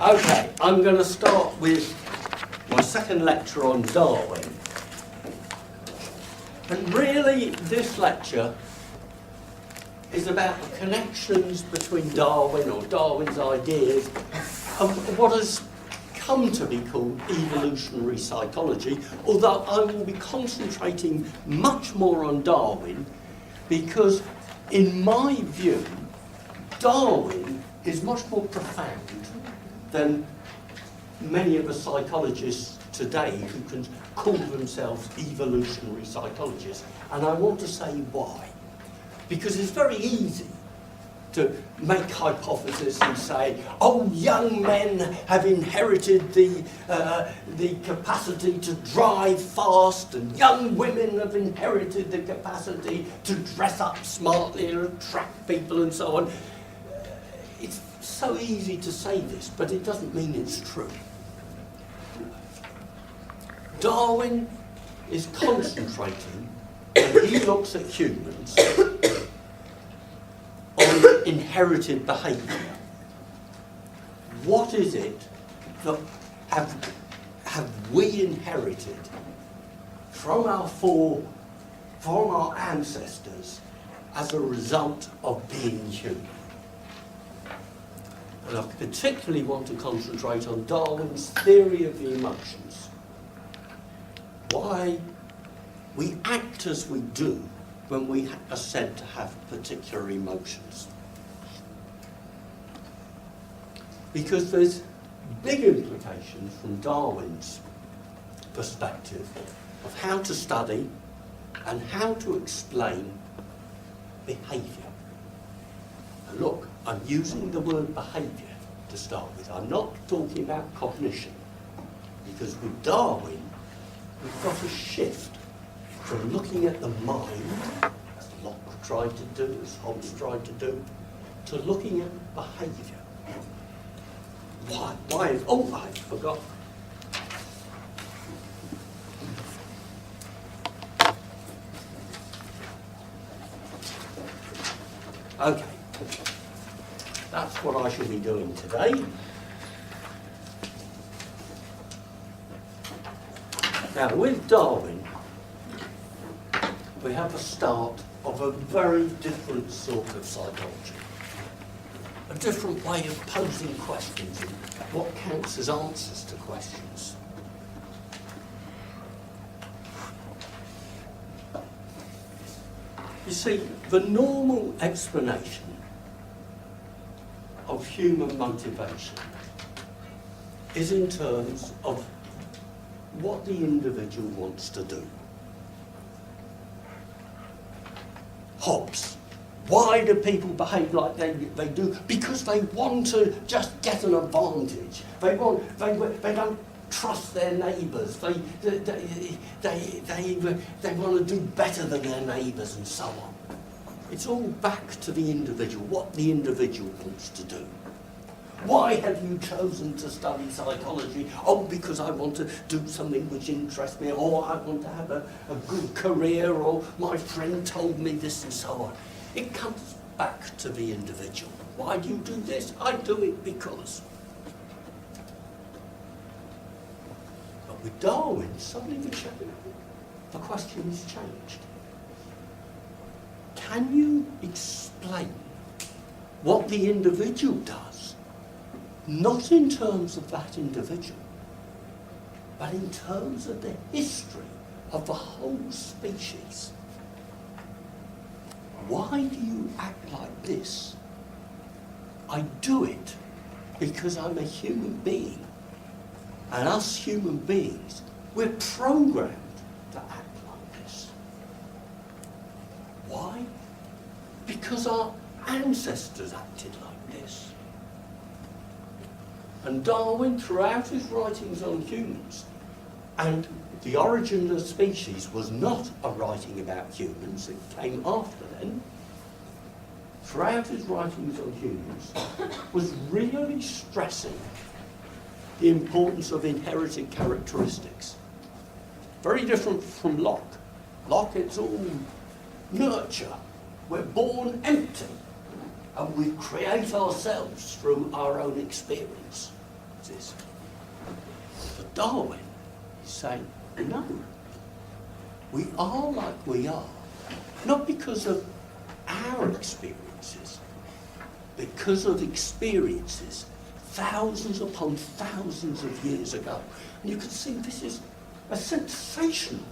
Okay, I'm going to start with my second lecture on Darwin. And really, this lecture is about the connections between Darwin or Darwin's ideas of what has come to be called evolutionary psychology, although I will be concentrating much more on Darwin because, in my view, Darwin is much more profound than many of the psychologists today who can call themselves evolutionary psychologists. And I want to say why. Because it's very easy to make hypotheses and say, oh, young men have inherited the capacity to drive fast, and young women have inherited the capacity to dress up smartly and attract people and so on. It's so easy to say this, but it doesn't mean it's true. Darwin is concentrating, when he looks at humans, on inherited behaviour. What is it that have we inherited from our ancestors as a result of being human? And I particularly want to concentrate on Darwin's theory of the emotions. Why we act as we do when we are said to have particular emotions. Because there's big implications from Darwin's perspective of how to study and how to explain behaviour. And look, I'm using the word behaviour to start with. I'm not talking about cognition. Because with Darwin, we've got a shift from looking at the mind, as Locke tried to do, as Hobbes tried to do, to looking at behaviour. Why? Oh, I forgot. Okay. That's what I shall be doing today. Now, with Darwin, we have a start of a very different sort of psychology. A different way of posing questions and what counts as answers to questions. You see, the normal explanation of human motivation is in terms of what the individual wants to do. Hobbes. Why do people behave like they do? Because they want to just get an advantage. They don't trust their neighbours. They want to do better than their neighbours and so on. It's all back to the individual, what the individual wants to do. Why have you chosen to study psychology? Oh, because I want to do something which interests me, or I want to have a good career, or my friend told me this and so on. It comes back to the individual. Why do you do this? I do it because. But with Darwin, suddenly the question has changed. Can you explain what the individual does? Not in terms of that individual, but in terms of the history of the whole species. Why do you act like this? I do it because I'm a human being. And us human beings, we're programmed to act like this. Why? Because our ancestors acted like this. And Darwin, throughout his writings on humans, and The Origin of the Species was not a writing about humans, it came after then, throughout his writings on humans, was really stressing the importance of inherited characteristics. Very different from Locke. Locke, it's all nurture. We're born empty, and we create ourselves through our own experience. experiences. For Darwin, he's saying, no, we are like we are, not because of our experiences, because of experiences thousands upon thousands of years ago. And you can see this is a sensational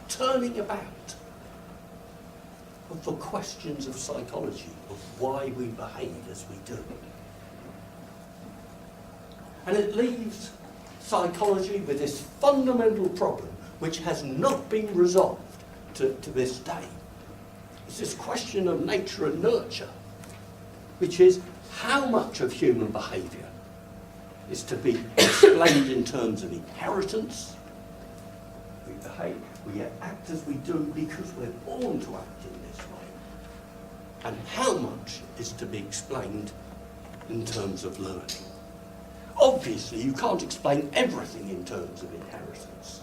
turning about of the questions of psychology, of why we behave as we do. And it leaves psychology with this fundamental problem which has not been resolved to this day. It's this question of nature and nurture, which is how much of human behaviour is to be explained in terms of inheritance. We behave, we act as we do because we're born to act in this way. And how much is to be explained in terms of learning. Obviously, you can't explain everything in terms of inheritance.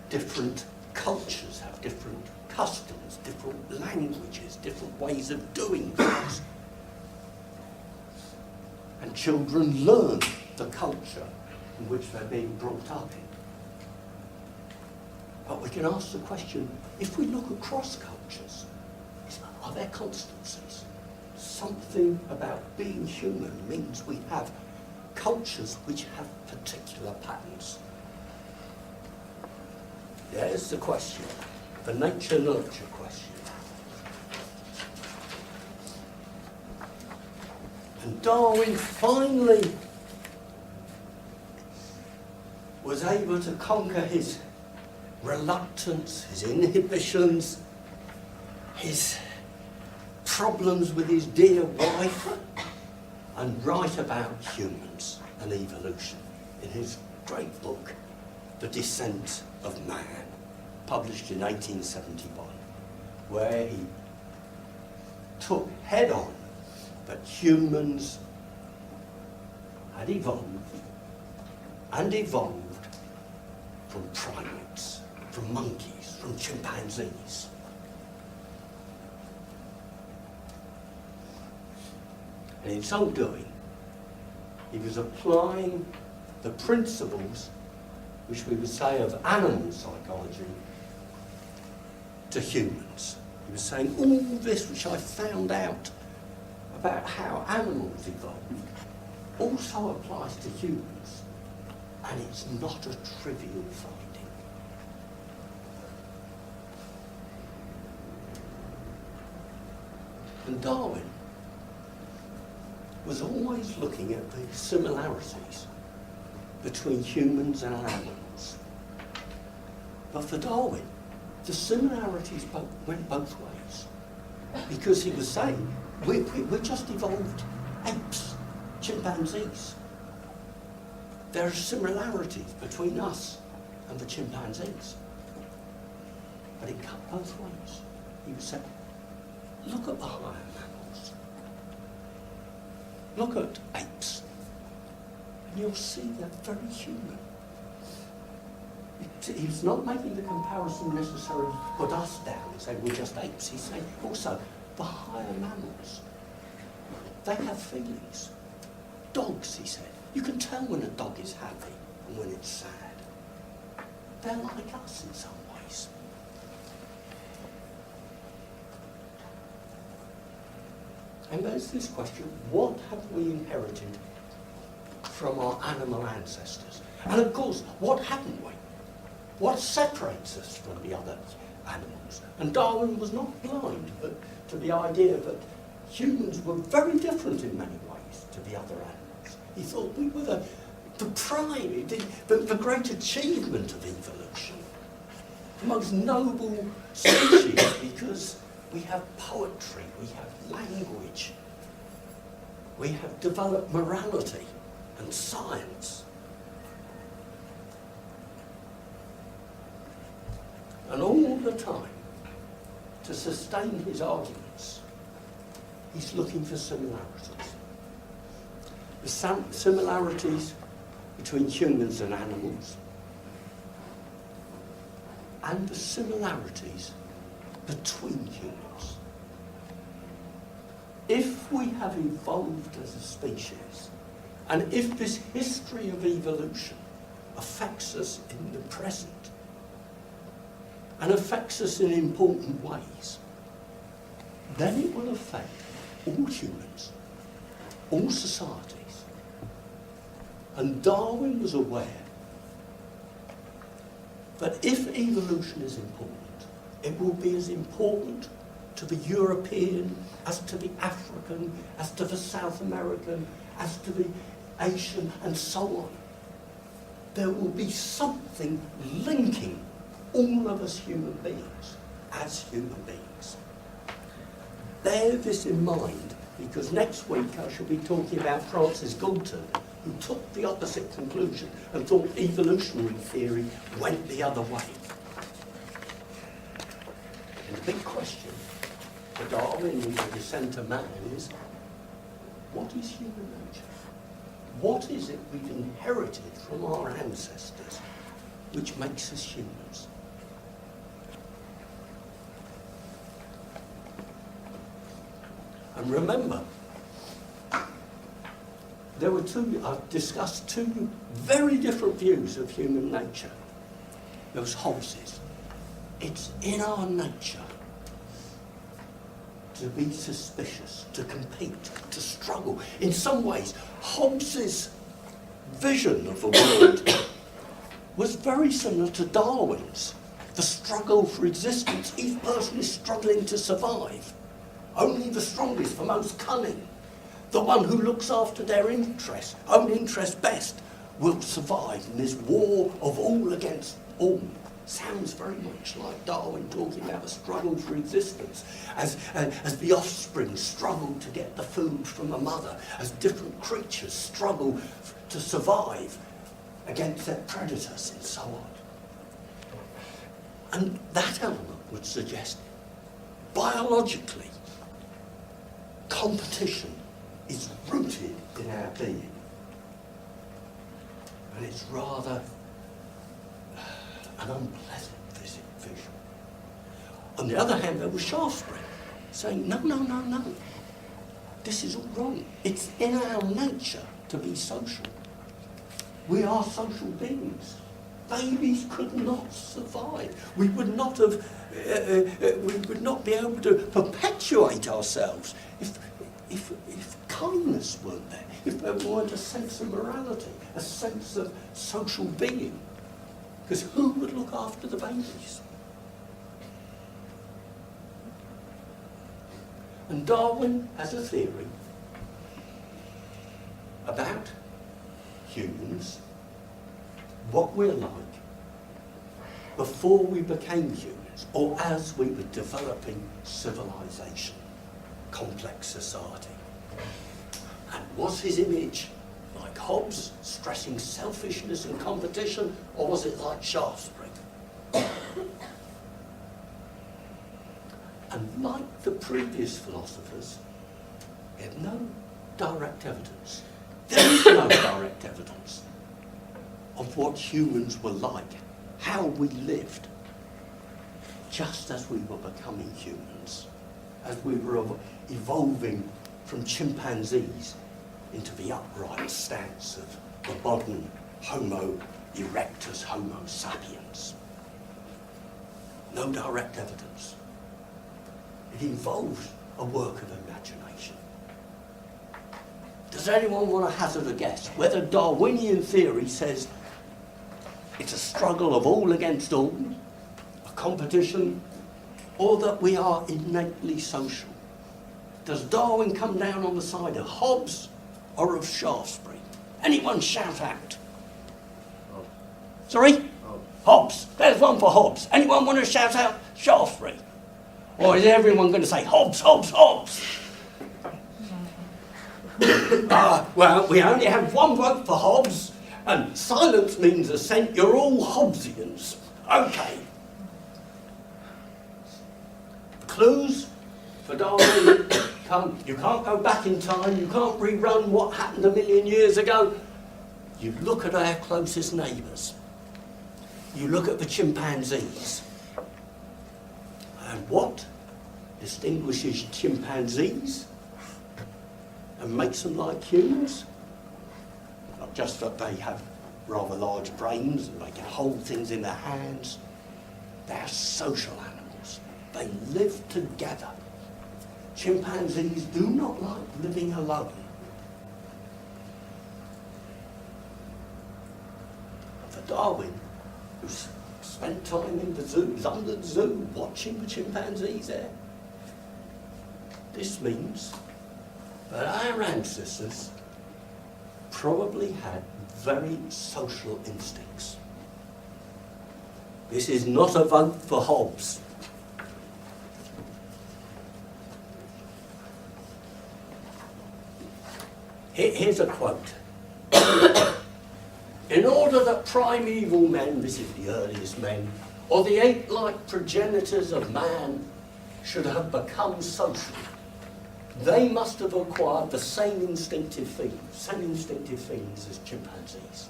Different cultures have different customs, different languages, different ways of doing things. And children learn the culture in which they're being brought up in. But we can ask the question, if we look across cultures, are there constancies? Something about being human means we have cultures which have particular patterns. There's the question, the nature-nurture question. And Darwin finally was able to conquer his reluctance, his inhibitions, his problems with his dear wife, and write about humans and evolution in his great book, The Descent of Man, published in 1871, where he took head on that humans had evolved from primates, from monkeys, from chimpanzees. And in so doing, he was applying the principles which we would say of animal psychology to humans. He was saying all this which I found out about how animals evolved also applies to humans, and it's not a trivial finding. And Darwin was always looking at the similarities between humans and animals. But for Darwin, the similarities went both ways. Because he was saying, we just evolved apes, chimpanzees. There are similarities between us and the chimpanzees. But it cut both ways. He was saying, look at the higher mammals. Look at apes. And you'll see they're very human. He's not making the comparison necessarily to put us down and say we're just apes. He's saying also the higher mammals, they have feelings. Dogs, he said, you can tell when a dog is happy and when it's sad. They're like us in some ways. And there's this question, what have we inherited from our animal ancestors? And of course, what haven't we? What separates us from the other animals? And Darwin was not blind to the idea that humans were very different in many ways to the other animals. He thought we were the prime, the great achievement of evolution, the most noble species, because we have poetry, we have language, we have developed morality and science. And all the time, to sustain his arguments, he's looking for similarities. The similarities between humans and animals, and the similarities between humans. if we have evolved as a species, and if this history of evolution affects us in the present, and affects us in important ways, then it will affect all humans, all societies. And Darwin was aware that if evolution is important, it will be as important to the European as to the African, as to the South American, as to the Asian, and so on. There will be something linking all of us human beings as human beings. Bear this in mind, because next week I shall be talking about Francis Galton, who took the opposite conclusion and thought evolutionary theory went the other way. And the big question for Darwin and the descent of man is, what is human nature? What is it we've inherited from our ancestors which makes us humans? And remember, I've discussed two very different views of human nature. There was Hobbes's. It's in our nature to be suspicious, to compete, to struggle. In some ways, Hobbes's vision of the world was very similar to Darwin's. The struggle for existence. Each person is struggling to survive. Only the strongest, the most cunning, the one who looks after their own interest best, will survive in this war of all against all. Sounds very much like Darwin talking about the struggle for existence, as the offspring struggle to get the food from a mother, as different creatures struggle to survive against their predators and so on. And that element would suggest, biologically, competition is rooted in our being. And it's rather an unpleasant vision. On the other hand, there was Shaftesbury saying, no. This is all wrong. It's in our nature to be social. We are social beings. Babies could not survive. We would not be able to perpetuate ourselves if kindness weren't there, if there weren't a sense of morality, a sense of social being. Because who would look after the babies? And Darwin has a theory about humans, what we're like before we became humans, or as we were developing civilization, complex society. And was his image like Hobbes, stressing selfishness and competition, or was it like Shaftesbury? And like the previous philosophers, he had no direct evidence. There is no direct evidence of what humans were like, how we lived, just as we were becoming humans, as we were evolving from chimpanzees into the upright stance of the modern Homo erectus, Homo sapiens. No direct evidence. It involves a work of imagination. Does anyone want to hazard a guess whether Darwinian theory says it's a struggle of all against all, a competition, or that we are innately social? Does Darwin come down on the side of Hobbes or of Shaftesbury? Anyone shout out? Hobbes. Sorry? Hobbes. Hobbes. There's one for Hobbes. Anyone want to shout out Shaftesbury? Or is everyone going to say Hobbes, Hobbes, Hobbes? Well, we only have one vote for Hobbes, and silence means assent. You're all Hobbesians. Okay. Clues for Darwin. You can't go back in time. You can't rerun what happened 1 million years ago. You look at our closest neighbours. You look at the chimpanzees. And what distinguishes chimpanzees and makes them like humans. Not just that they have rather large brains and they can hold things in their hands. They're social animals. They live together. Chimpanzees do not like living alone. For Darwin, who spent time in the zoo, London Zoo, watching the chimpanzees there, this means that our ancestors probably had very social instincts. This is not a vote for Hobbes. Here's a quote. In order that primeval men, this is the earliest men, or the ape-like progenitors of man should have become social, they must have acquired the same instinctive feelings as chimpanzees,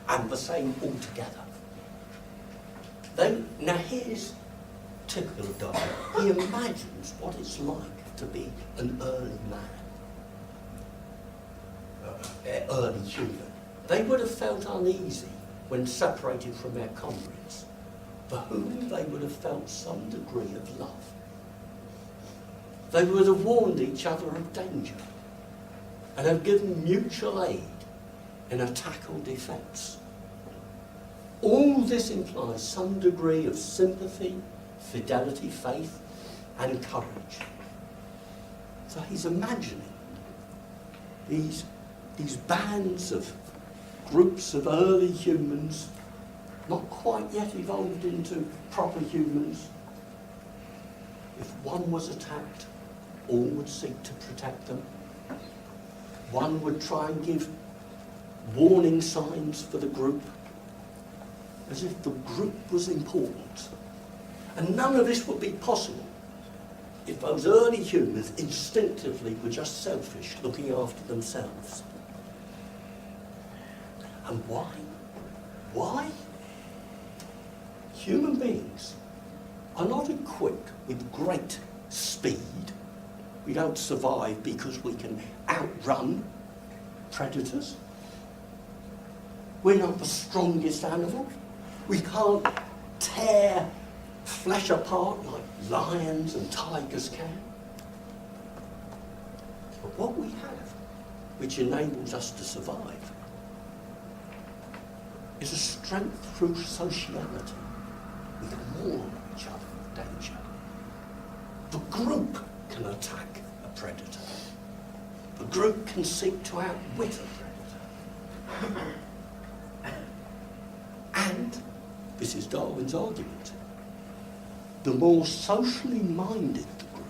and the same altogether. Now here's typical of Darwin. He imagines what it's like to be an early man, early human. They would have felt uneasy when separated from their comrades, for whom they would have felt some degree of love. They would have warned each other of danger and have given mutual aid in attack or defence. All this implies some degree of sympathy, fidelity, faith, and courage. So he's imagining these bands of groups of early humans, not quite yet evolved into proper humans. If one was attacked, all would seek to protect them. One would try and give warning signs for the group, as if the group was important. And none of this would be possible if those early humans instinctively were just selfish, looking after themselves. And why? Why? Human beings are not equipped with great speed. We don't survive because we can outrun predators. We're not the strongest animal. We can't tear flesh apart like lions and tigers can. But what we have, which enables us to survive, is a strength through sociality. We can warn each other of danger. The group can attack a predator. The group can seek to outwit a predator. And, this is Darwin's argument, the more socially minded the group,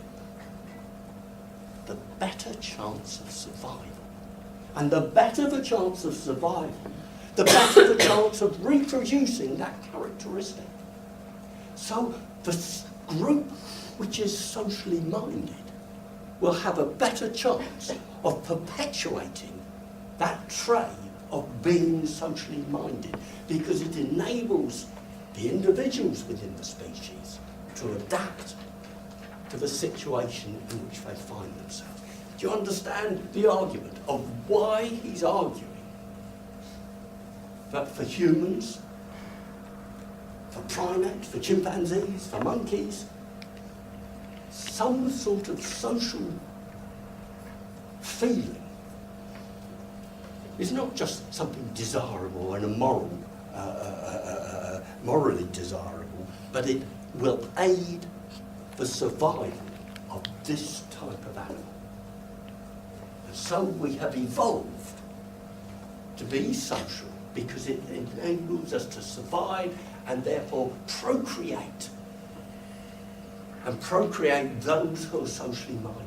the better chance of survival. And the better the chance of survival, the better the chance of reproducing that characteristic. So the group which is socially minded will have a better chance of perpetuating that trait of being socially minded, because it enables the individuals within the species to adapt to the situation in which they find themselves. Do you understand the argument of why he's arguing that for humans, for primates, for chimpanzees, for monkeys, some sort of social feeling is not just something desirable and immoral, morally desirable, but it will aid the survival of this type of animal. And so we have evolved to be social because it enables us to survive and therefore procreate. And procreate those who are socially minded.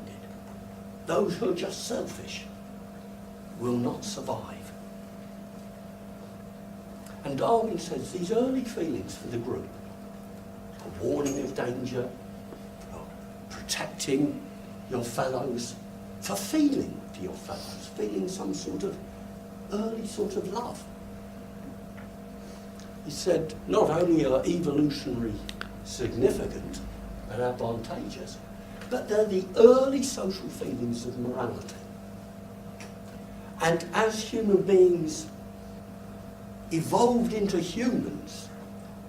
Those who are just selfish will not survive. And Darwin says these early feelings for the group, for warning of danger, for protecting your fellows, for feeling for your fellows, feeling some sort of early sort of love. He said not only are evolutionary significant and advantageous, but they're the early social feelings of morality. And as human beings evolved into humans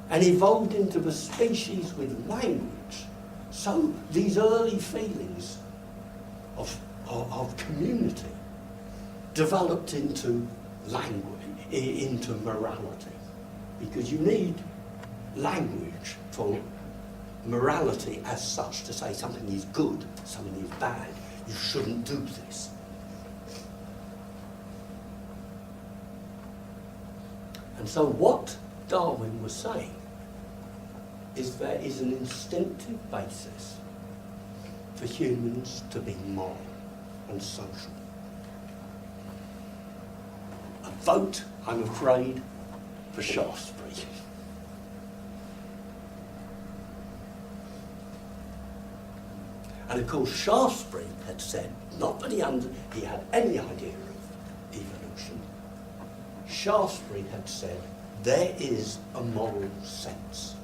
and evolved into the species with language, so these early feelings of community developed into language, into morality. Because you need language for morality as such, to say something is good, something is bad, you shouldn't do this. And so what Darwin was saying is there is an instinctive basis for humans to be moral and social. A vote, I'm afraid, for Shaftesbury. And of course Shaftesbury had said, not that he had any idea of evolution, Shaftesbury had said there is a moral sense,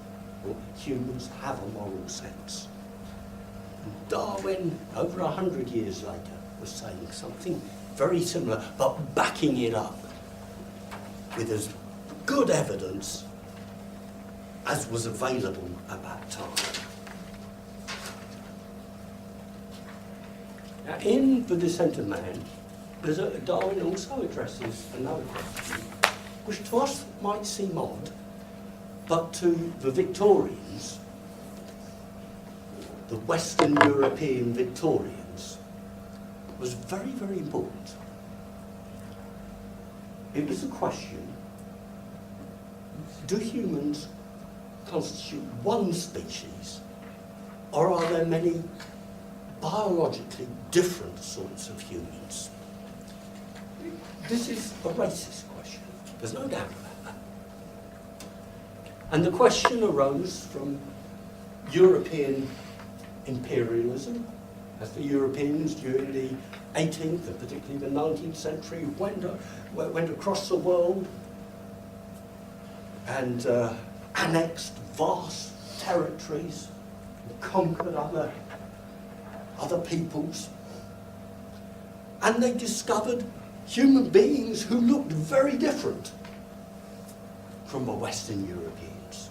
or humans have a moral sense. And Darwin, over 100 years later, was saying something very similar, but backing it up with as good evidence as was available at that time. Now, in The Descent of Man, Darwin also addresses another question, which to us might seem odd, but to the Victorians, the Western European Victorians, was very, very important. It was a question, do humans constitute one species, or are there many biologically different sorts of humans? This is a racist question, there's no doubt about that. And the question arose from European imperialism, as the Europeans during the 18th and particularly the 19th century went across the world and annexed vast territories and conquered other peoples. And they discovered human beings who looked very different from the Western Europeans.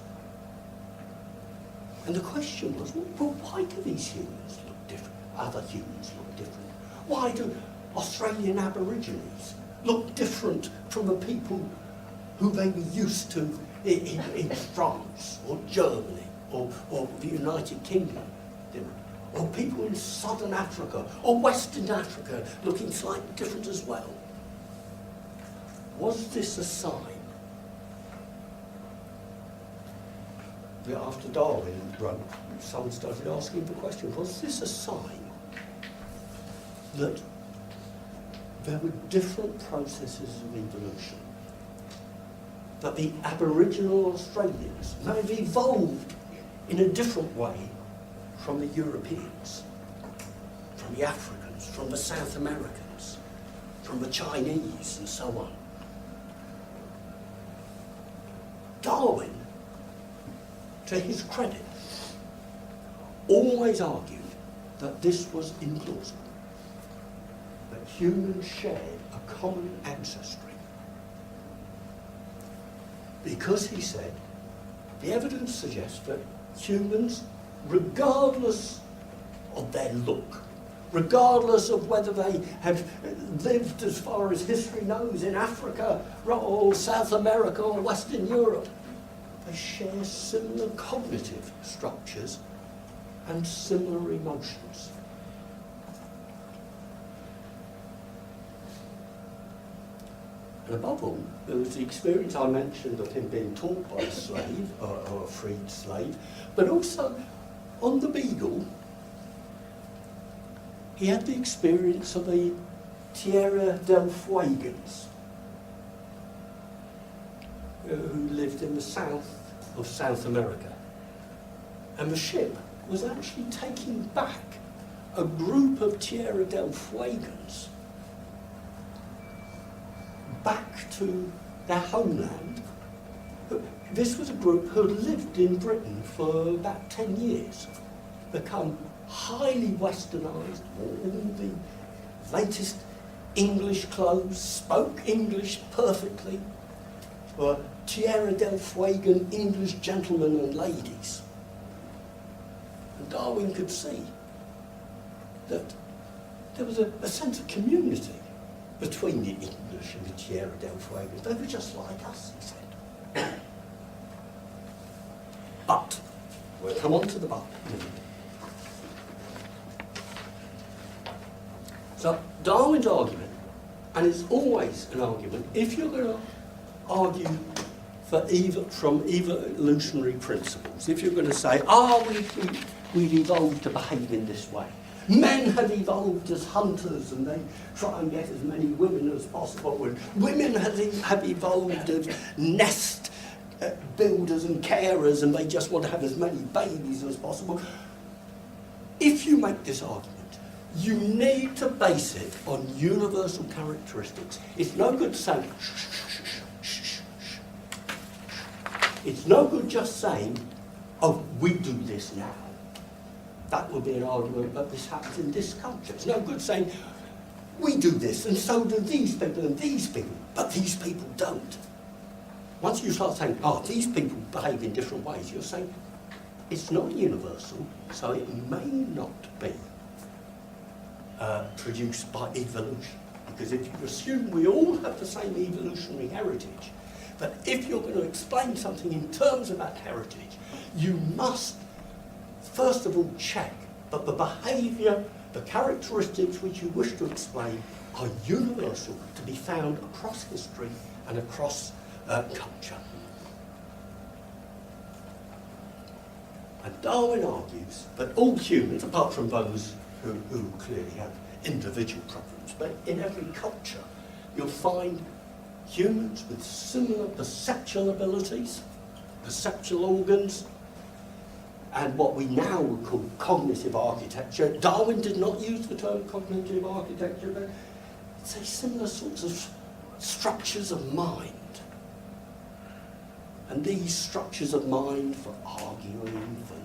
And the question was, well, why do these humans look different? Other humans look different. Why do Australian Aborigines look different from the people who they were used to in France or Germany or the United Kingdom? Or people in Southern Africa or Western Africa looking slightly different as well? Was this a sign that after Darwin wrote, some started asking the question, was this a sign that there were different processes of evolution? That the Aboriginal Australians may have evolved in a different way from the Europeans, from the Africans, from the South Americans, from the Chinese, and so on. Darwin, to his credit, always argued that this was implausible, that humans shared a common ancestry. Because he said, the evidence suggests that humans, regardless of their look, regardless of whether they have lived as far as history knows in Africa or South America or Western Europe, they share similar cognitive structures and similar emotions. And above all, there was the experience I mentioned of him being taught by a slave, or a freed slave, but also on the Beagle, he had the experience of the Tierra del Fuegans, who lived in the south of South America. And the ship was actually taking back a group of Tierra del Fuegans back to their homeland. This was a group who had lived in Britain for about 10 years, become highly westernised, all the latest English clothes, spoke English perfectly, were Tierra del Fuegans English gentlemen and ladies. And Darwin could see that there was a sense of community between the English and the Tierra del Fuegans. They were just like us, he said. But, we'll come on to the but. So, Darwin's argument, and it's always an argument, if you're going to argue from evolutionary principles, if you're going to say, we've evolved to behave in this way. Men have evolved as hunters and they try and get as many women as possible. And women have evolved as nest builders and carers and they just want to have as many babies as possible. If you make this argument, you need to base it on universal characteristics. It's no good saying, it's no good just saying, oh, we do this now. That would be an argument, but this happens in this culture. It's no good saying, we do this, and so do these people and these people, but these people don't. Once you start saying, oh, these people behave in different ways, you're saying, it's not universal, so it may not be produced by evolution. Because if you assume we all have the same evolutionary heritage, but if you're going to explain something in terms of that heritage, you must first of all check that the behaviour, the characteristics which you wish to explain are universal, to be found across history and across culture. And Darwin argues that all humans, apart from those who clearly have individual problems, but in every culture you'll find humans with similar perceptual abilities, perceptual organs, and what we now would call cognitive architecture. Darwin did not use the term cognitive architecture, but say similar sorts of structures of mind. And these structures of mind for arguing, for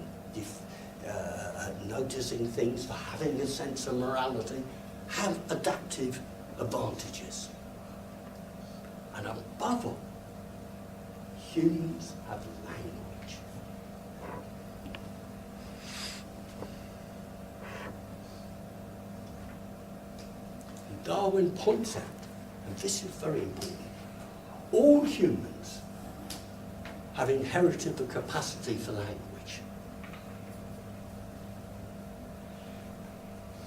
noticing things, for having a sense of morality, have adaptive advantages. And above all, humans have language. And Darwin points out, and this is very important, all humans have inherited the capacity for language.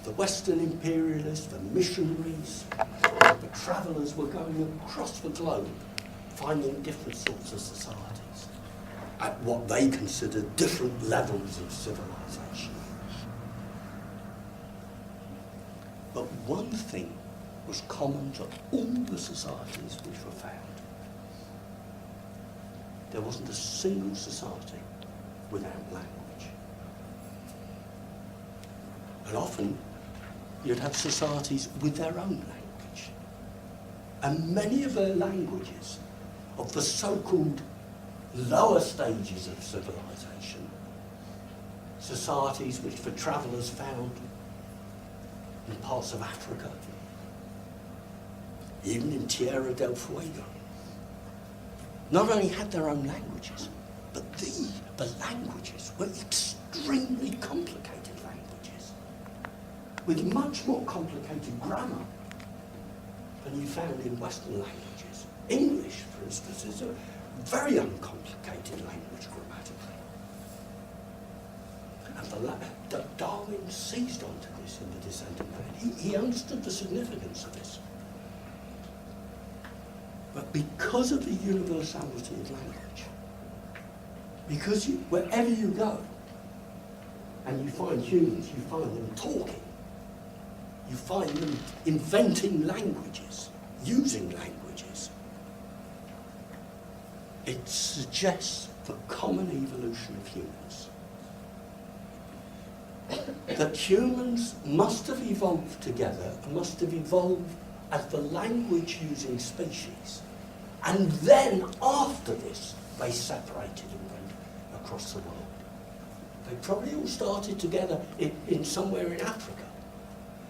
The Western imperialists, the missionaries, the travellers were going across the globe, finding different sorts of societies at what they considered different levels of civilization. But one thing was common to all the societies which were found. There wasn't a single society without language. And often you'd have societies with their own language. And many of their languages, of the so-called lower stages of civilization, societies which the travellers found in parts of Africa, even in Tierra del Fuegans, not only had their own languages, but the languages were extremely complicated languages, with much more complicated grammar than you found in Western languages. English, for instance, is a very uncomplicated language grammatically. And Darwin seized onto this in The Descent of Man. He understood the significance of this. But because of the universality of language, because wherever you go and you find humans, you find them talking, you find them inventing languages, using languages, it suggests the common evolution of humans. That humans must have evolved together and must have evolved as the language-using species. And then, after this, they separated and went across the world. They probably all started together in somewhere in Africa.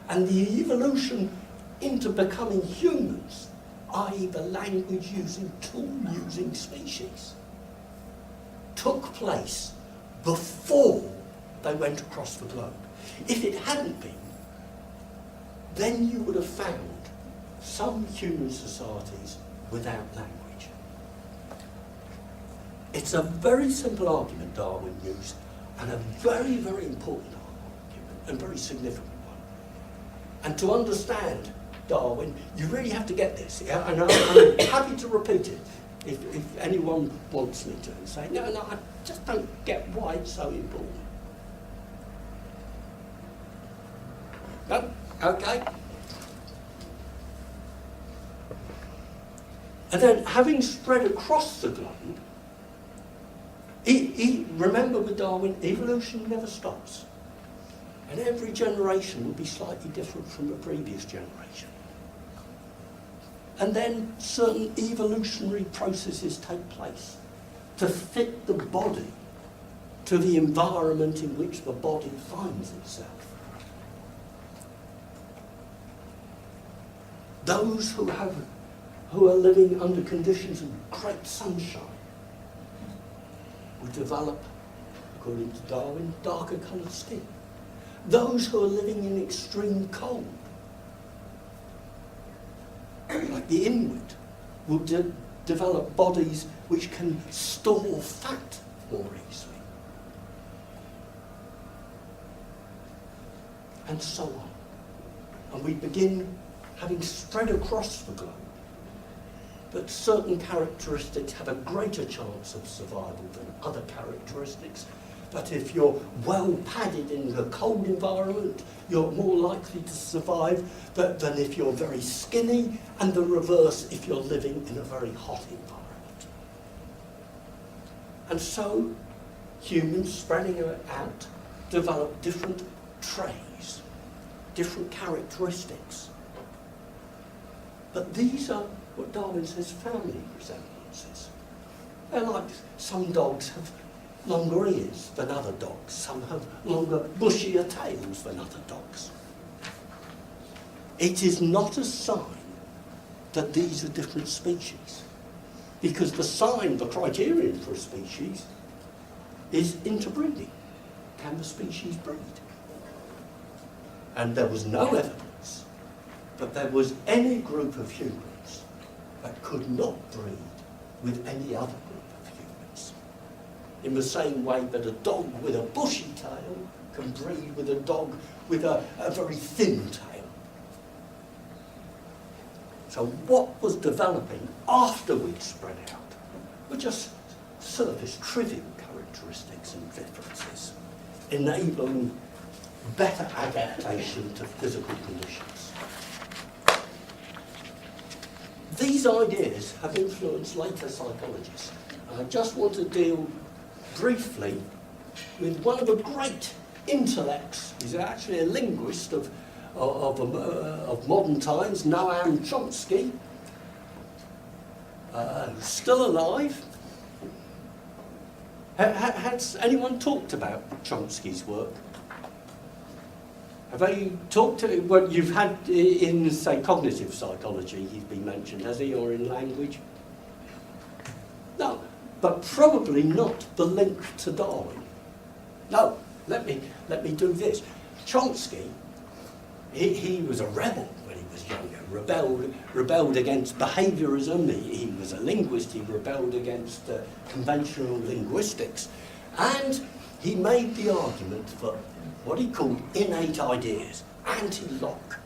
And the evolution into becoming humans, i.e. the language-using, tool-using species, took place before they went across the globe. If it hadn't been, then you would have found some human societies without language. It's a very simple argument Darwin used, and a very, very important argument, and very significant one. And to understand Darwin, you really have to get this. Yeah? And I'm happy to repeat it if anyone wants me to, and say, no, I just don't get why it's so important. No? Okay. And then, having spread across the globe, remember with Darwin, evolution never stops. And every generation will be slightly different from the previous generation. And then certain evolutionary processes take place to fit the body to the environment in which the body finds itself. Those who are living under conditions of great sunshine will develop, according to Darwin, darker coloured skin. Those who are living in extreme cold, like the Inuit, will develop bodies which can store fat more easily. And so on. And we begin having spread across the globe, that certain characteristics have a greater chance of survival than other characteristics. That if you're well padded in a cold environment, you're more likely to survive than if you're very skinny, and the reverse if you're living in a very hot environment. And so humans spreading out develop different traits, different characteristics. But these are what Darwin says family resemblances. They're like some dogs have longer ears than other dogs. Some have longer, bushier tails than other dogs. It is not a sign that these are different species, because the criterion for a species is interbreeding. Can the species breed? And there was no evidence that there was any group of humans that could not breed with any other group of humans. In the same way that a dog with a bushy tail can breed with a dog with a very thin tail. So what was developing after we'd spread out were just surface trivial characteristics and differences, enabling better adaptation to physical conditions. These ideas have influenced later psychologists. And I just want to deal briefly with one of the great intellects. He's actually a linguist of modern times, Noam Chomsky, who's still alive. Has anyone talked about Chomsky's work? Have they talked to, well, you've had in, say, cognitive psychology, he's been mentioned, has he, or in language? No, but probably not the link to Darwin. No, let me do this. Chomsky, he was a rebel when he was younger, rebelled against behaviourism, he was a linguist, he rebelled against conventional linguistics, and he made the argument for what he called innate ideas, anti-Locke.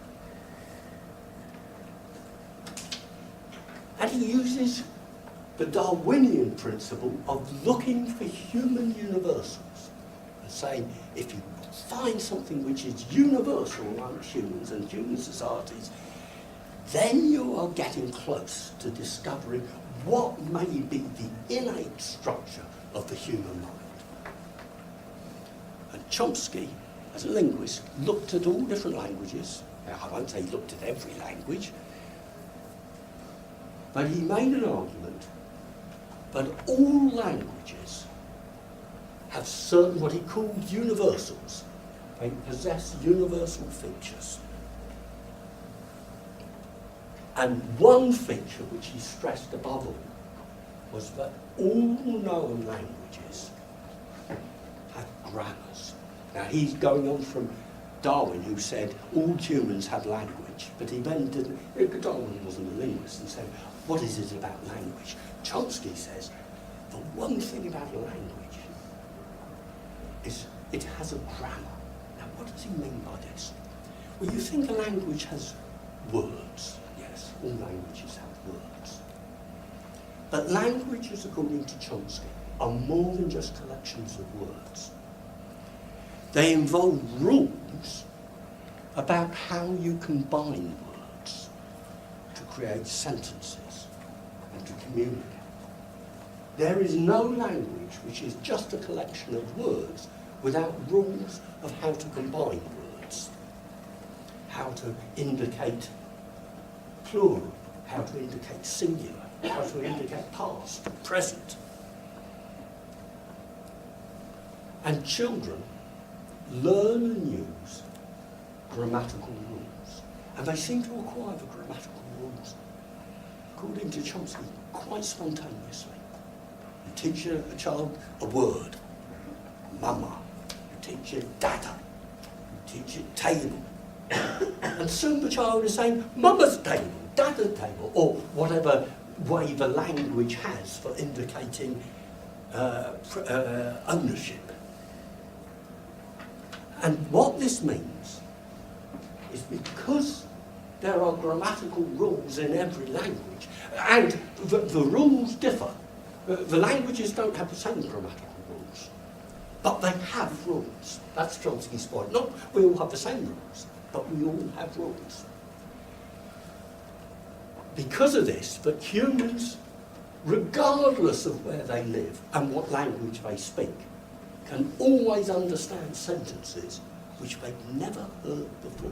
And he uses the Darwinian principle of looking for human universals and saying, if you find something which is universal amongst humans and human societies, then you are getting close to discovering what may be the innate structure of the human mind. And Chomsky, as a linguist, looked at all different languages. Now, I won't say he looked at every language, but he made an argument that all languages have certain, what he called universals. They possess universal features. And one feature which he stressed above all was that all known languages have grammars. Now he's going on from Darwin, who said all humans have language, but he then didn't, Darwin wasn't a linguist, and said, what is it about language? Chomsky says, the one thing about a language is it has a grammar. Now what does he mean by this? Well, you think a language has words. Yes, all languages have words. But languages, according to Chomsky, are more than just collections of words. They involve rules about how you combine words to create sentences and to communicate. There is no language which is just a collection of words without rules of how to combine words, how to indicate plural, how to indicate singular, how to indicate past, present. And children learn and use grammatical rules, and they seem to acquire the grammatical rules, according to Chomsky, quite spontaneously. You teach a child a word, mama. You teach it dada. You teach it table. And soon the child is saying mama's table, dada's table, or whatever way the language has for indicating ownership. And what this means is because there are grammatical rules in every language, and the rules differ. The languages don't have the same grammatical rules, but they have rules. That's Chomsky's point. Not we all have the same rules, but we all have rules. Because of this, that humans, regardless of where they live and what language they speak, can always understand sentences which they've never heard before.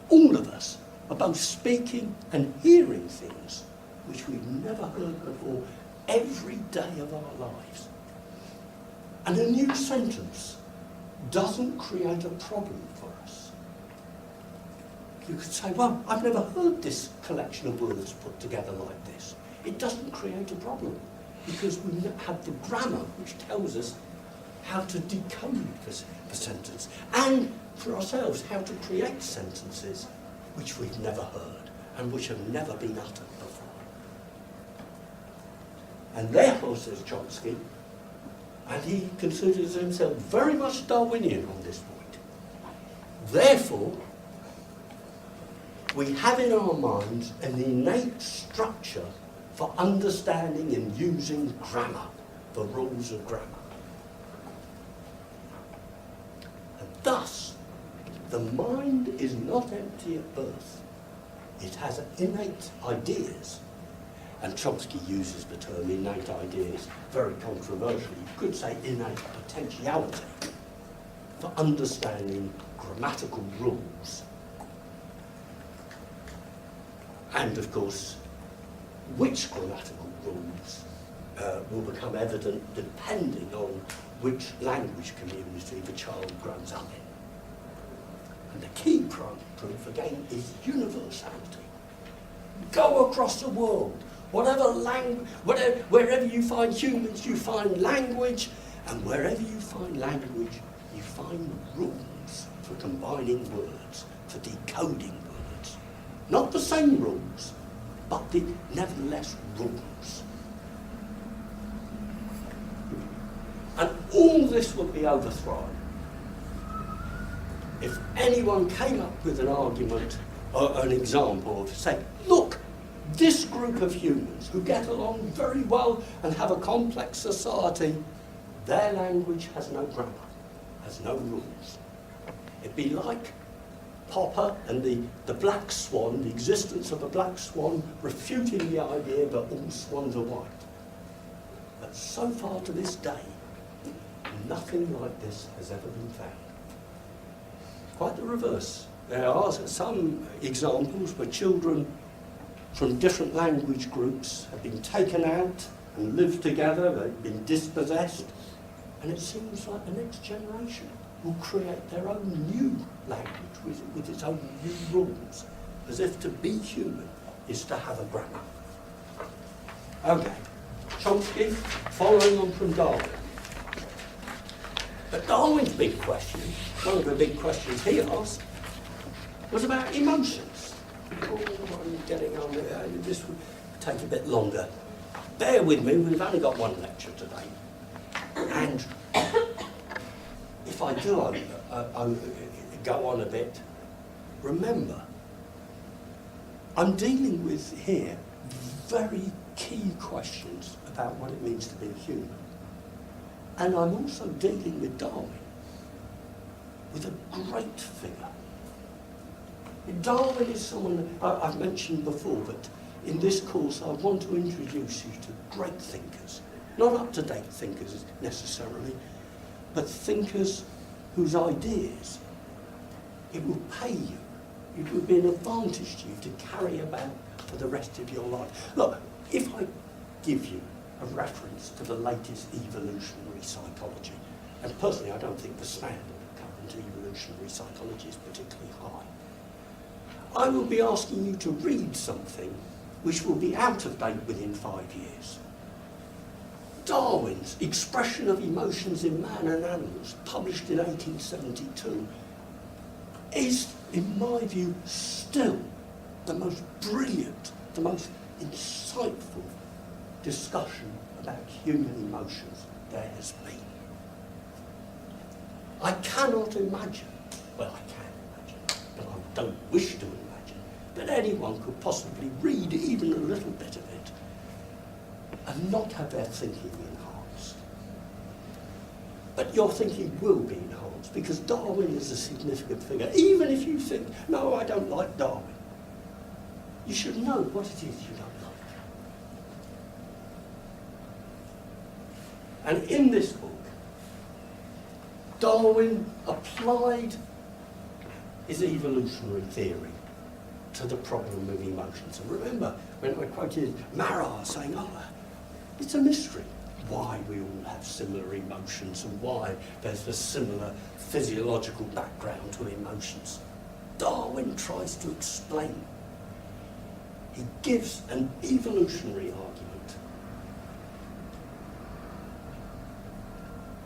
All of us are both speaking and hearing things which we've never heard before every day of our lives. And a new sentence doesn't create a problem for us. You could say, well, I've never heard this collection of words put together like this. It doesn't create a problem because we have the grammar which tells us how to decode the sentence, and for ourselves, how to create sentences which we've never heard and which have never been uttered before. And therefore, says Chomsky, and he considers himself very much Darwinian on this point, therefore, we have in our minds an innate structure for understanding and using grammar, the rules of grammar. And thus, the mind is not empty at birth. It has innate ideas. And Chomsky uses the term innate ideas very controversially. You could say innate potentiality for understanding grammatical rules. And of course, which grammatical rules will become evident depending on which language community the child grows up in. And the key proof, again, is universality. Go across the world, wherever you find humans, you find language, and wherever you find language, you find rules for combining words, for decoding words. Not the same rules, but nevertheless rules. And all this would be overthrown if anyone came up with an argument or an example of saying, look, this group of humans who get along very well and have a complex society, their language has no grammar, has no rules. It'd be like Popper and the black swan, the existence of a black swan, refuting the idea that all swans are white. But so far to this day, nothing like this has ever been found. Quite the reverse. There are some examples where children from different language groups have been taken out and lived together, they've been dispossessed, and it seems like the next generation will create their own new language with its own new rules. as if to be human is to have a grammar. Okay, Chomsky, following on from Darwin. But Darwin's big question, one of the big questions he asked, was about emotions. Oh, I'm getting on there. This will take a bit longer. Bear with me, we've only got one lecture today. And if I do go on a bit, remember, I'm dealing with here very key questions about what it means to be human. And I'm also dealing with Darwin, with a great figure. Darwin is someone I've mentioned before, but in this course I want to introduce you to great thinkers. Not up-to-date thinkers necessarily, but thinkers whose ideas it will pay you. It would be an advantage to you to carry about for the rest of your life. Look, if I give you a reference to the latest evolutionary psychology, and personally I don't think the standard of current evolutionary psychology is particularly high, I will be asking you to read something which will be out of date within 5 years. Darwin's Expression of Emotions in Man and Animals, published in 1872, is, in my view, still the most brilliant, the most insightful discussion about human emotions there has been. I cannot imagine, well, I can imagine, but I don't wish to imagine, that anyone could possibly read even a little bit of it and not have their thinking enhanced. But your thinking will be enhanced because Darwin is a significant figure. Even if you think, no, I don't like Darwin, you should know what it is you don't like. And in this book, Darwin applied his evolutionary theory to the problem of emotions. And remember, when I quoted Marat saying, oh, it's a mystery why we all have similar emotions and why there's a similar physiological background to emotions. Darwin tries to explain. He gives an evolutionary argument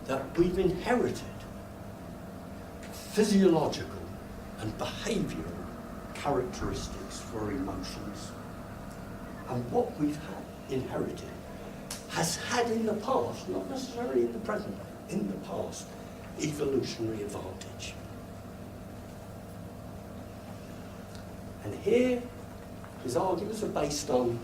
that we've inherited physiological and behavioural characteristics for emotions. And what we've inherited has had in the past, not necessarily in the present, in the past, evolutionary advantage. And here, his arguments are based on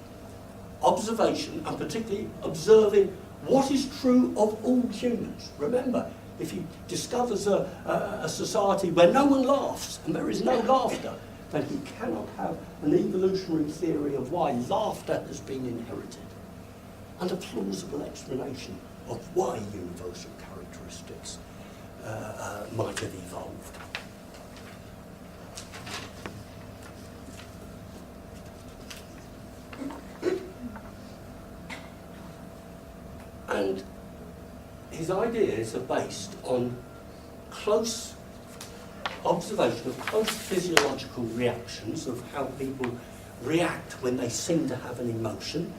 observation, and particularly observing what is true of all humans. Remember, if he discovers a society where no one laughs and there is no laughter, then he cannot have an evolutionary theory of why laughter has been inherited and a plausible explanation of why universal characteristics might have evolved. And his ideas are based on close observation of close physiological reactions of how people react when they seem to have an emotion.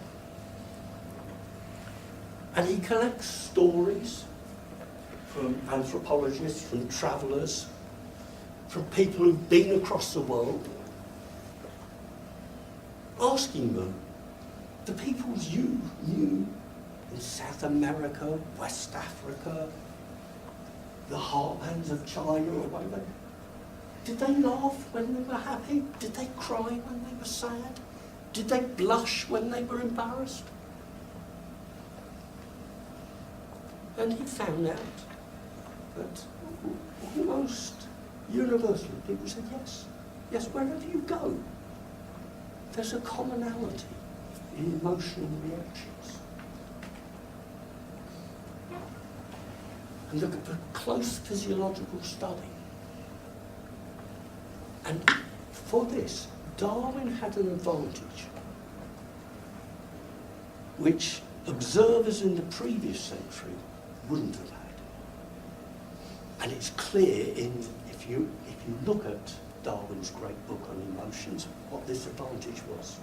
And he collects stories from anthropologists, from travellers, from people who've been across the world, asking them, the peoples you knew in South America, West Africa, the heartlands of China or whatever, did they laugh when they were happy? Did they cry when they were sad? Did they blush when they were embarrassed? And he found out that almost universally people said yes. Yes, wherever you go, there's a commonality in emotional reactions. And look at the close physiological study. And for this, Darwin had an advantage, which observers in the previous century wouldn't have had. And it's clear if you look at Darwin's great book on emotions, what this advantage was.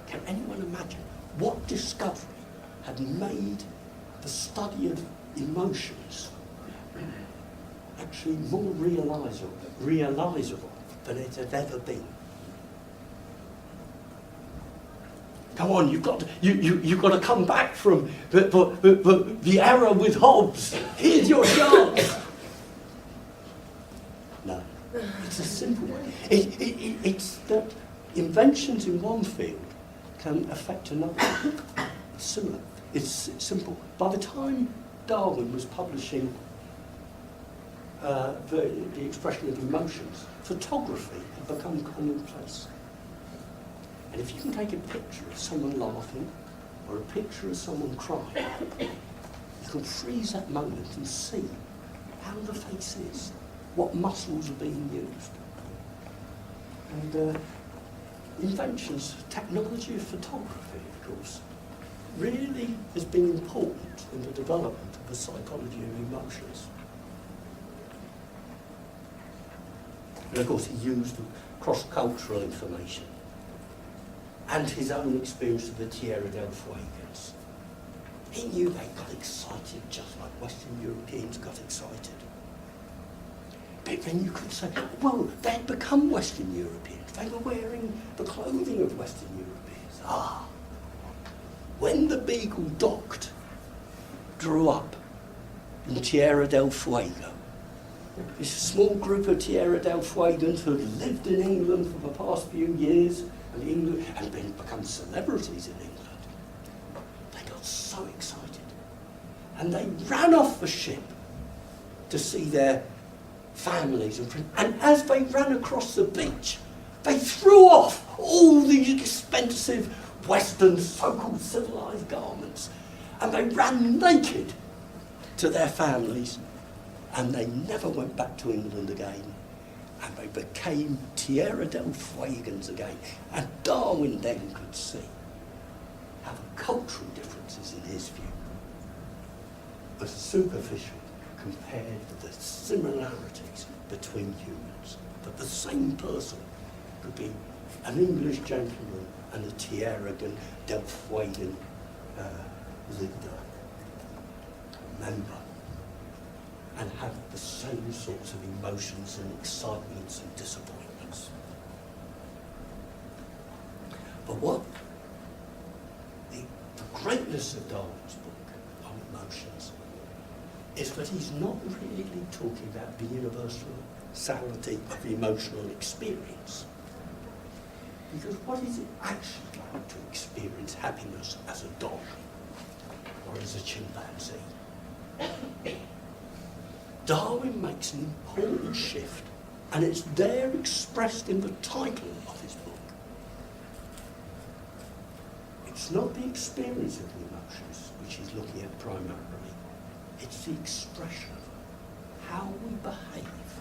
Can anyone imagine what discovery had made the study of emotions actually more realisable than it had ever been? Come on, you've got to come back from the error with Hobbes. Here's your chance. No, it's a simple one. It's that inventions in one field can affect another. It's similar. It's simple. By the time Darwin was publishing the expression of emotions, photography had become commonplace. And if you can take a picture of someone laughing or a picture of someone crying, you can freeze that moment and see how the face is, what muscles are being used. And inventions, technology of photography, of course, really has been important in the development of the psychology of emotions. And of course he used cross-cultural information and his own experience of the Tierra del Fuegans. He knew they got excited just like Western Europeans got excited. But then you could say, well, they'd become Western Europeans. They were wearing the clothing of Western Europeans. Ah, when the Beagle docked, drew up in Tierra del Fuego, this small group of Tierra del Fuegans who had lived in England for the past few years, and had become celebrities in England. They got so excited. And they ran off the ship to see their families and friends. And as they ran across the beach, they threw off all the expensive Western so-called civilized garments. And they ran naked to their families. And they never went back to England again. And they became Tierra del Fuegans again. And Darwin then could see how the cultural differences in his view were superficial compared with the similarities between humans. That the same person could be an English gentleman and a Tierra del Fuegan leader, member, and have the same sorts of emotions and excitements and disappointments. But what the greatness of Darwin's book on emotions is that he's not really talking about the universality of emotional experience. Because what is it actually like to experience happiness as a dog or as a chimpanzee? Darwin makes an important shift, and it's there expressed in the title of his book. It's not the experience of the emotions which he's looking at primarily, it's the expression of them, how we behave.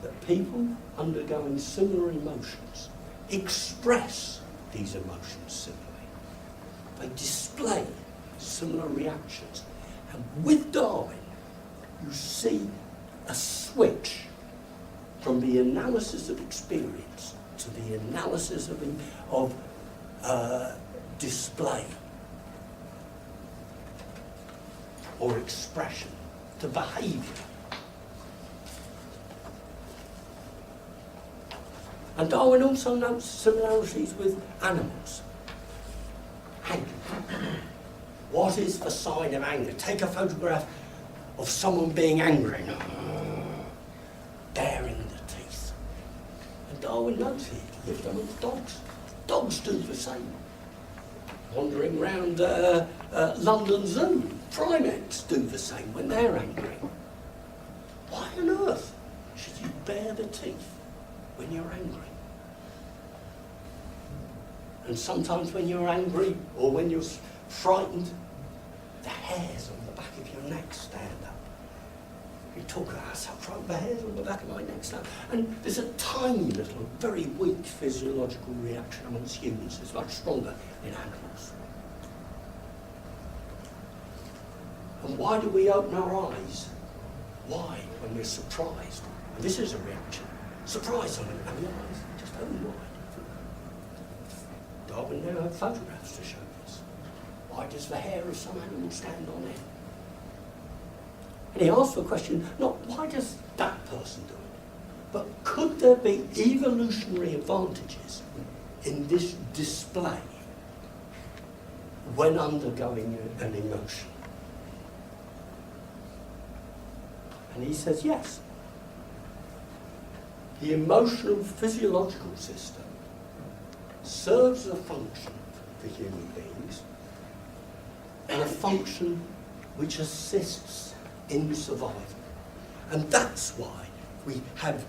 That people undergoing similar emotions express these emotions similarly. They display similar reactions. And with Darwin, you see a switch from the analysis of experience to the analysis of display or expression to behaviour. And Darwin also notes similarities with animals. Anger. What is the sign of anger? Take a photograph of someone being angry, baring the teeth. And Darwin knows he lived amongst dogs. Dogs do the same. Wandering around London Zoo, primates do the same when they're angry. Why on earth should you bare the teeth when you're angry? And sometimes when you're angry or when you're frightened, the hairs on the back of your neck stand up. You talk about yourself, right? The hairs on the back of my neck stand up. And there's a tiny little, very weak physiological reaction amongst humans. It's much stronger in animals. And why do we open our eyes? Why, when we're surprised? And this is a reaction. Surprise someone, and the eyes just open wide. Darwin now had photographs to show this. Why does the hair of some animal stand on end? And he asked the question, not why does that person do it, but could there be evolutionary advantages in this display when undergoing an emotion? And he says yes. The emotional physiological system serves a function for human beings, and a function which assists in survival. And that's why we have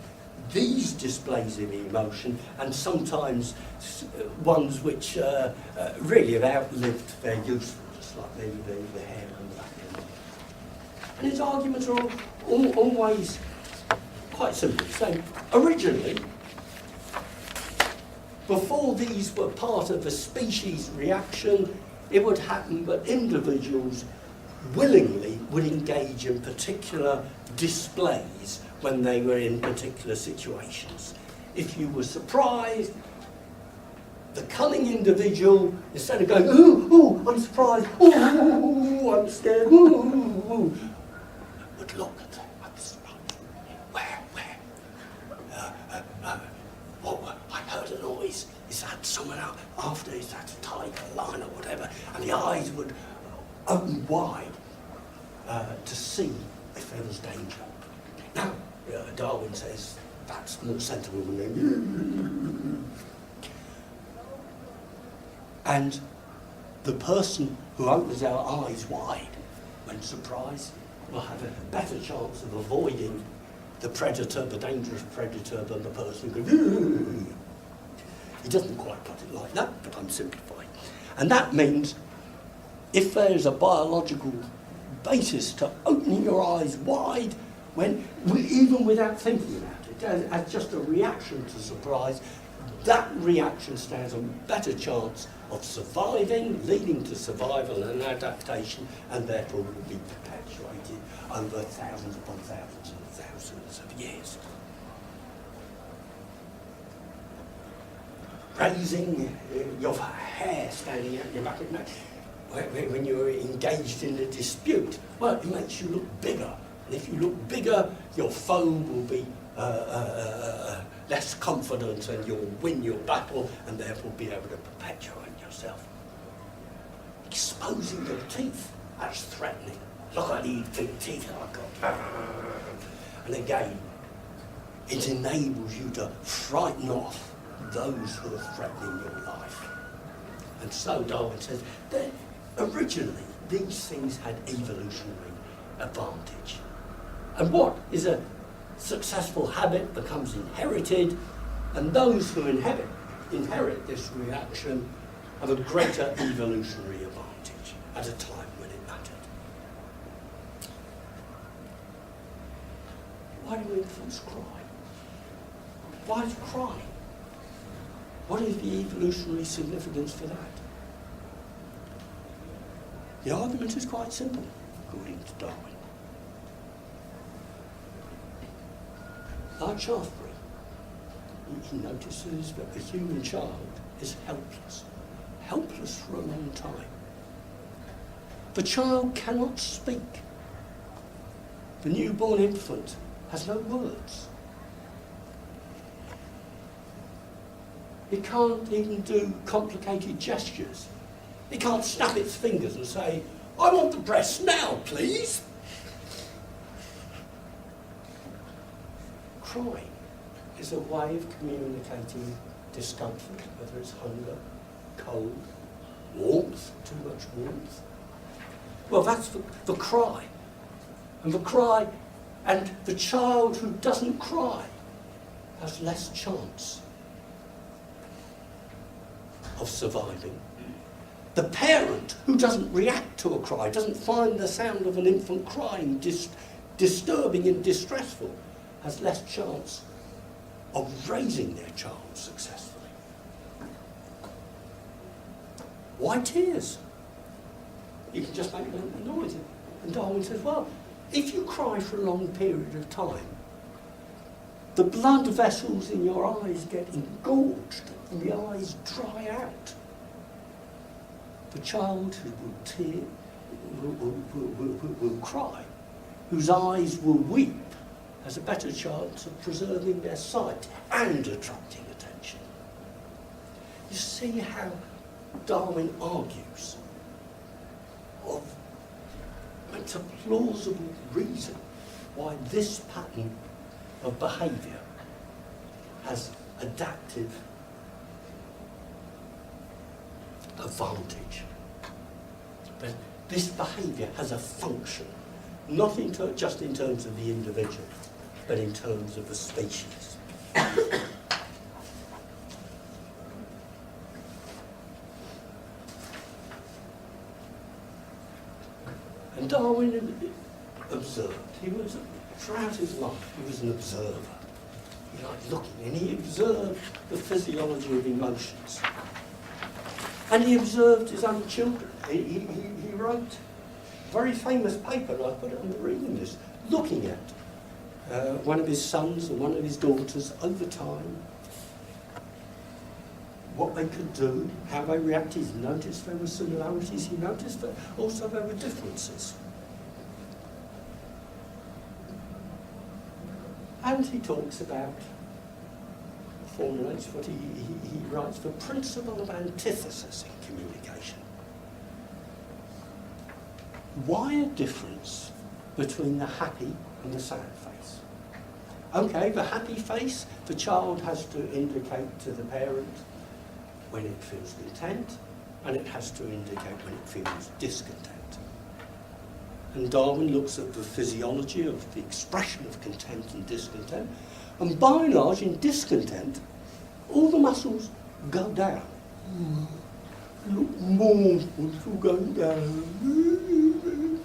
these displays of emotion, and sometimes ones which really have outlived their usefulness, like the hair and that. And his arguments are always quite simple. So originally, before these were part of a species reaction, it would happen that individuals willingly would engage in particular displays when they were in particular situations. If you were surprised, the cunning individual, instead of going, ooh, ooh, I'm surprised, ooh, I'm scared, ooh, ooh, ooh, would look at them, I'm surprised. Where? Oh, I heard a noise. Is that someone out after? Is that a tiger, a lion, or whatever? And the eyes would open wide to see if there was danger. Now, Darwin says that's more sensible than and the person who opens their eyes wide when surprised will have a better chance of avoiding the predator, the dangerous predator, than the person who goes. He doesn't quite put it like that, but I'm simplifying. And that means if there is a biological basis to opening your eyes wide, even without thinking about it, as just a reaction to surprise, that reaction stands a better chance of surviving, leading to survival and adaptation, and therefore will be perpetuated over thousands upon thousands and thousands of years. Raising your hair standing out your back of your neck when you're engaged in a dispute, well, it makes you look bigger. And if you look bigger, your foe will be less confident, and you'll win your battle and therefore be able to perpetuate yourself. Exposing your teeth, that's threatening. Look at these big teeth I've got. And again, it enables you to frighten off those who are threatening your life. And so Darwin says that originally these things had evolutionary advantage. And what is a successful habit becomes inherited, and those who inherit this reaction have a greater evolutionary advantage at a time when it mattered. Why do infants cry? Why is crying? What is the evolutionary significance for that? The argument is quite simple, according to Darwin. Like Shaftesbury, he notices that the human child is helpless for a long time. The child cannot speak. The newborn infant has no words. It can't even do complicated gestures. It can't snap its fingers and say, I want the breast now, please. Crying is a way of communicating discomfort, whether it's hunger, cold, warmth, too much warmth. Well, that's the cry. And the child who doesn't cry has less chance of surviving. The parent who doesn't react to a cry, doesn't find the sound of an infant crying disturbing and distressful, has less chance of raising their child successfully. Why tears? You can just make a noise. And Darwin says, well, if you cry for a long period of time, the blood vessels in your eyes get engorged and the eyes dry out. The child who will cry, whose eyes will weep, has a better chance of preserving their sight and attracting attention. You see how Darwin argues it's a plausible reason why this pattern of behaviour has adaptive advantage. But this behaviour has a function, not just in terms of the individual, but in terms of the species. And Darwin observed. Throughout his life, he was an observer. He liked looking, and he observed the physiology of emotions. And he observed his own children. He wrote a very famous paper, and I put it on the reading list, looking at one of his sons and one of his daughters over time, what they could do, how they reacted. He noticed there were similarities, he noticed that also there were differences. And he talks about, formulates what he writes, the principle of antithesis in communication. Why a difference between the happy and the sad face? Okay, the happy face, the child has to indicate to the parent when it feels content, and it has to indicate when it feels discontent. And Darwin looks at the physiology of the expression of content and discontent, and by and large, in discontent, all the muscles go down. Look mournful, going down.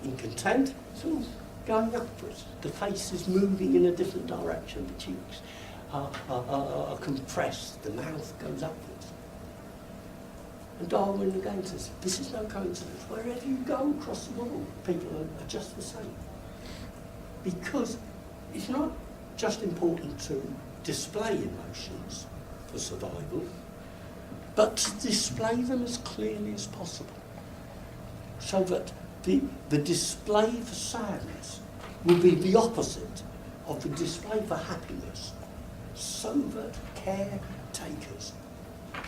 In content, sort of going upwards. The face is moving in a different direction. The cheeks are compressed. The mouth goes upwards. And Darwin again says, this is no coincidence. Wherever you go across the world, people are just the same. Because it's not just important to display emotions for survival, but to display them as clearly as possible. So that the display for sadness will be the opposite of the display for happiness, so that caretakers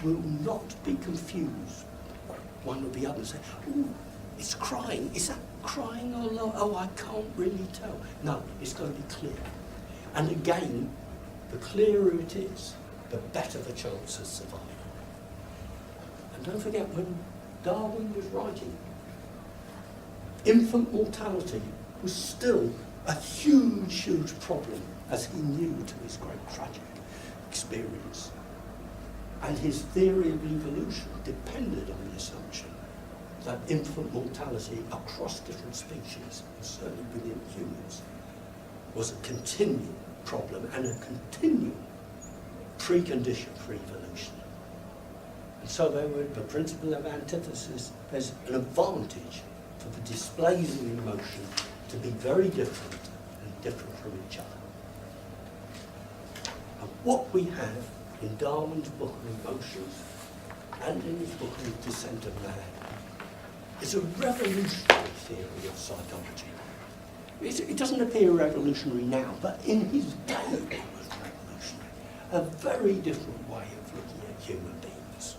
will not be confused. One will be up and say, oh, it's crying. Is that crying or not? Oh, I can't really tell. No, it's going to be clear. And again, the clearer it is, the better the chance of survival. And don't forget, when Darwin was writing, infant mortality was still a huge, huge problem, as he knew to his great tragic experience. And his theory of evolution depended on the assumption that infant mortality across different species, and certainly within humans, was a continuing problem and a continuing precondition for evolution. And so the principle of antithesis, there's an advantage for the displays of emotion to be very different and different from each other. And what we have in Darwin's book of Emotions and in his book of Descent of Man is a revolutionary theory of psychology. It doesn't appear revolutionary now, but in his day it was revolutionary. A very different way of looking at human beings.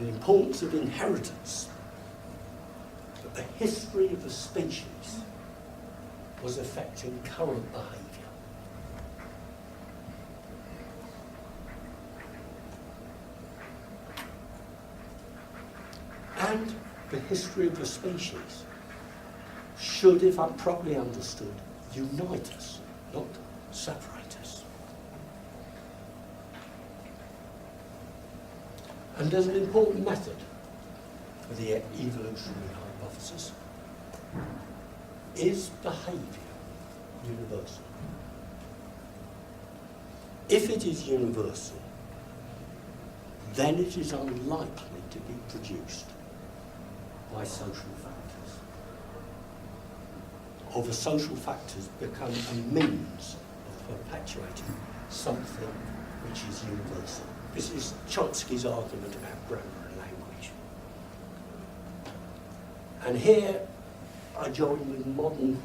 The importance of inheritance, that the history of the species was affecting current behaviour. And the history of the species should, if properly understood, unite us, not separate us. And there's an important method for the evolutionary hypothesis. Is behaviour universal? If it is universal, then it is unlikely to be produced by social factors. or the social factors become a means of perpetuating something which is universal. This is Chomsky's argument about grammar and language. And here I join with modern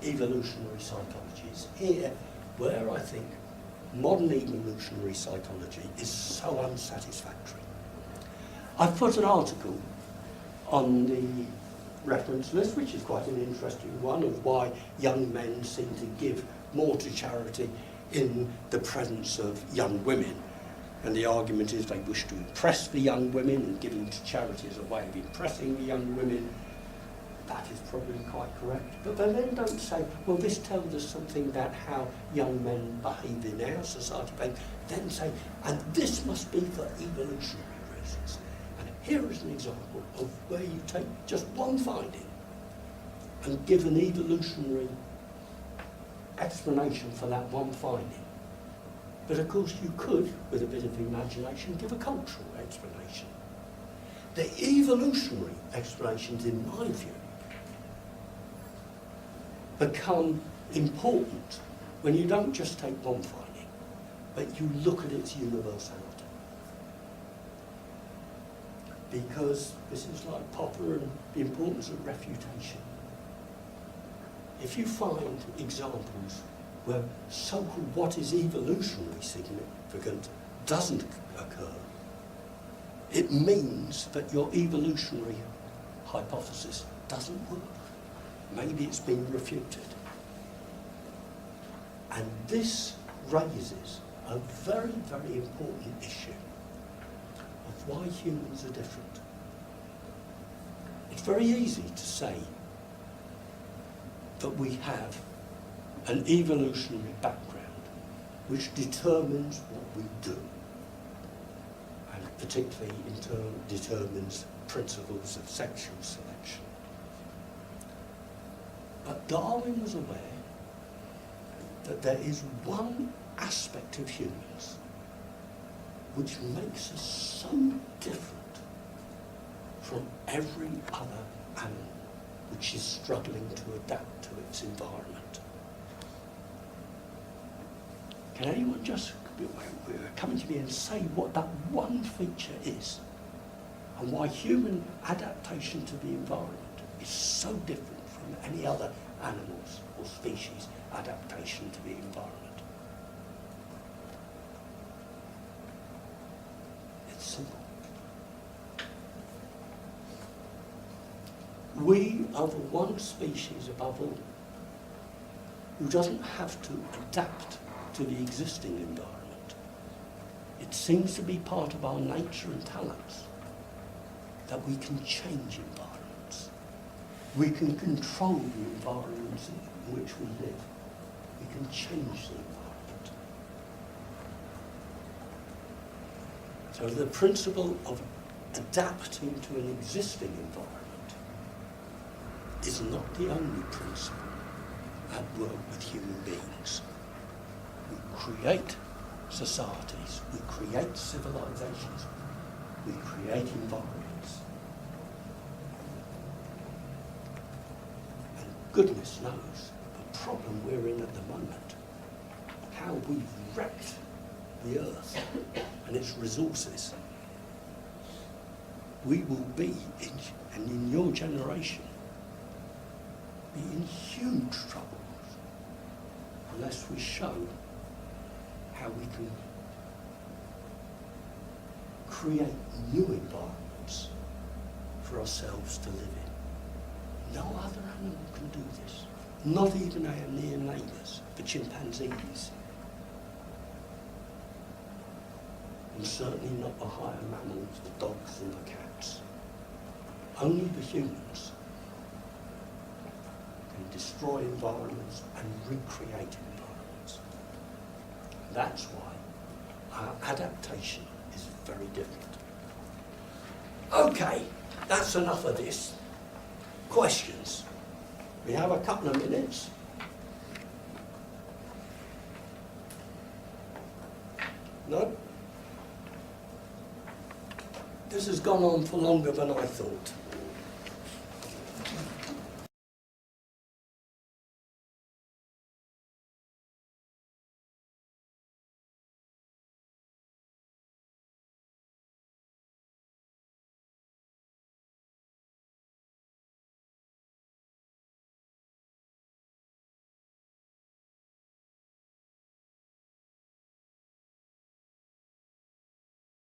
evolutionary psychology. It's here where I think modern evolutionary psychology is so unsatisfactory. I've put an article on the reference list, which is quite an interesting one, of why young men seem to give more to charity in the presence of young women. And the argument is they wish to impress the young women, and giving to charity is a way of impressing the young women. That is probably quite correct. But they then don't say, well, this tells us something about how young men behave in our society. They then say, and this must be for evolutionary reasons. And here is an example of where you take just one finding and give an evolutionary explanation for that one finding. But of course you could, with a bit of imagination, give a cultural explanation. The evolutionary explanations, in my view, become important when you don't just take one finding, but you look at its universality. Because this is like Popper and the importance of refutation. If you find examples where so-called what is evolutionary significant doesn't occur, it means that your evolutionary hypothesis doesn't work. Maybe it's been refuted. And this raises a very, very important issue of why humans are different. It's very easy to say that we have an evolutionary background which determines what we do, and particularly in turn determines principles of sexual selection. But Darwin was aware that there is one aspect of humans which makes us so different from every other animal which is struggling to adapt to its environment. Can anyone just come to me and say what that one feature is, and why human adaptation to the environment is so different from any other animals or species adaptation to the environment? It's simple. We are the one species above all who doesn't have to adapt to the existing environment. It seems to be part of our nature and talents that we can change environments. We can control the environments in which we live. We can change the environment. So the principle of adapting to an existing environment is not the only principle at work with human beings. We create societies, we create civilizations, we create environments. And goodness knows the problem we're in at the moment, how we've wrecked the earth and its resources. We will be, and in your generation, be in huge trouble unless we show how we can create new environments for ourselves to live in. No other animal can do this. Not even our near neighbours, the chimpanzees. And certainly not the higher mammals, the dogs and the cats. Only the humans can destroy environments and recreate environments. That's why our adaptation is very different. Okay, that's enough of this. Questions? We have a couple of minutes. No? This has gone on for longer than I thought.